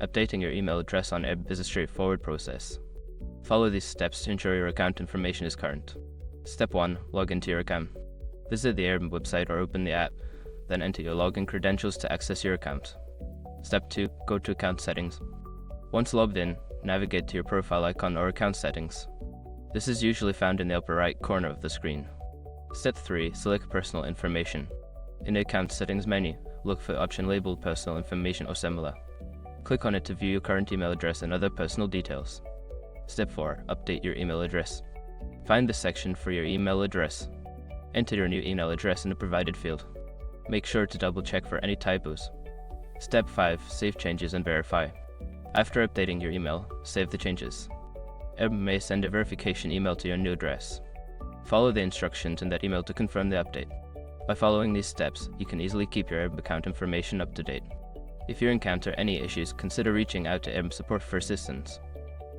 Updating your email address on Airbnb is a straightforward process. Follow these steps to ensure your account information is current. Step 1. Log into your account. Visit the Airbnb website or open the app, then enter your login credentials to access your account. Step 2. Go to Account Settings. Once logged in, navigate to your profile icon or account settings. This is usually found in the upper right corner of the screen. Step 3. Select Personal Information. In the Account Settings menu, look for the option labeled Personal Information or similar. Click on it to view your current email address and other personal details. Step 4. Update your email address. Find the section for your email address. Enter your new email address in the provided field. Make sure to double check for any typos. Step 5. Save changes and verify. After updating your email, save the changes. Airbnb may send a verification email to your new address. Follow the instructions in that email to confirm the update. By following these steps, you can easily keep your Airbnb account information up to date. If you encounter any issues, consider reaching out to Airbnb support for assistance.